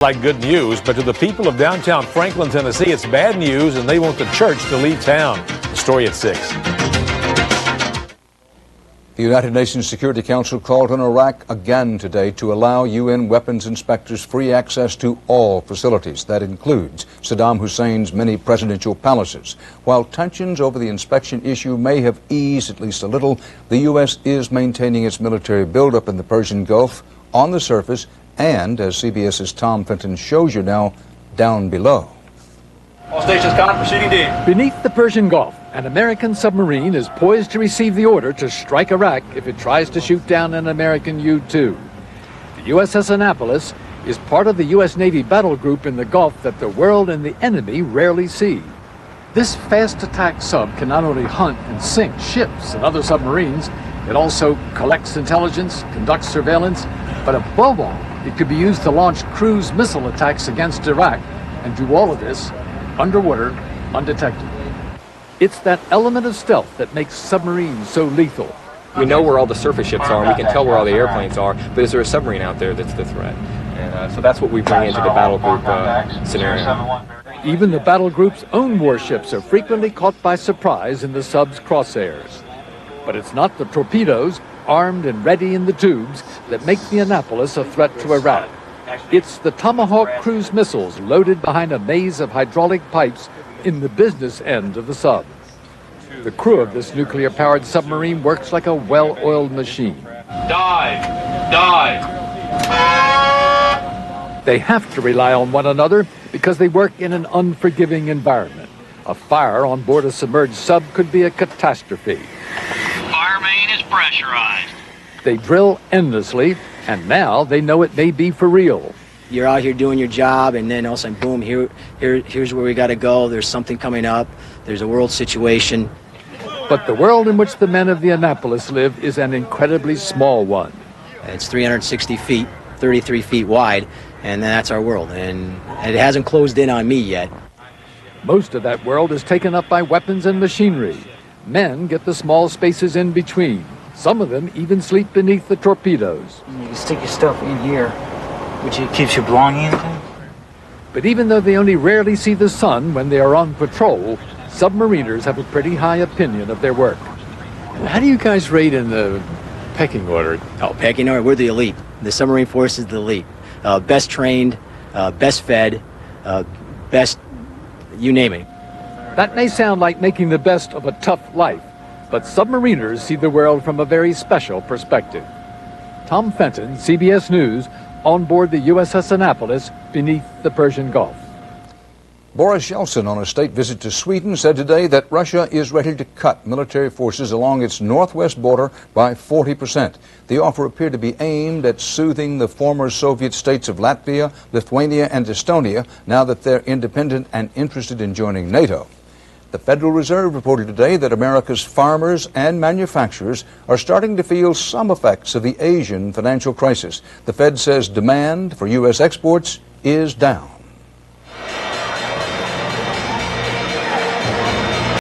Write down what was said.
Like good news, but to the people of downtown Franklin, Tennessee, it's bad news, and they want the church to leave town. The story at 6. The United Nations Security Council called on Iraq again today to allow UN weapons inspectors free access to all facilities. That includes Saddam Hussein's many presidential palaces. While tensions over the inspection issue may have eased at least a little, the U.S. is maintaining its military buildup in the Persian Gulf on the surface and, as CBS's Tom Fenton shows you now, down below. All stations count, proceeding D. Beneath the Persian Gulf, an American submarine is poised to receive the order to strike Iraq if it tries to shoot down an American U-2. The USS Annapolis is part of the U.S. Navy battle group in the Gulf that the world and the enemy rarely see. This fast attack sub can not only hunt and sink ships and other submarines, it also collects intelligence, conducts surveillance, but above all, it could be used to launch cruise missile attacks against Iraq and do all of this underwater, undetected. It's that element of stealth that makes submarines so lethal. We know where all the surface ships are, and we can tell where all the airplanes are, but is there a submarine out there that's the threat? And so that's what we bring into the battle group scenario. Even the battle group's own warships are frequently caught by surprise in the sub's crosshairs. But it's not the torpedoes, armed and ready in the tubes, that make the Annapolis a threat to Iraq. It's the Tomahawk cruise missiles loaded behind a maze of hydraulic pipes in the business end of the sub. The crew of this nuclear-powered submarine works like a well-oiled machine. Dive! Dive! They have to rely on one another because they work in an unforgiving environment. A fire on board a submerged sub could be a catastrophe. Fire main is pressurized. They drill endlessly, and now they know it may be for real. You're out here doing your job, and then all of a sudden, boom, here's where we got to go. There's something coming up. There's a world situation. But the world in which the men of the Annapolis live is an incredibly small one. It's 360 feet, 33 feet wide, and that's our world. And it hasn't closed in on me yet. Most of that world is taken up by weapons and machinery. Men get the small spaces in between. Some of them even sleep beneath the torpedoes. You can stick your stuff in here, which it keeps your belongings in. But even though they only rarely see the sun when they are on patrol, submariners have a pretty high opinion of their work. How do you guys rate in the pecking order? Oh, pecking order, we're the elite. The submarine force is the elite. Best trained, best fed, best, you name it. That may sound like making the best of a tough life, but submariners see the world from a very special perspective. Tom Fenton, CBS News, on board the USS Annapolis beneath the Persian Gulf. Boris Yeltsin, on a state visit to Sweden, said today that Russia is ready to cut military forces along its northwest border by 40%. The offer appeared to be aimed at soothing the former Soviet states of Latvia, Lithuania, and Estonia now that they're independent and interested in joining NATO. The Federal Reserve reported today that America's farmers and manufacturers are starting to feel some effects of the Asian financial crisis. The Fed says demand for U.S. exports is down.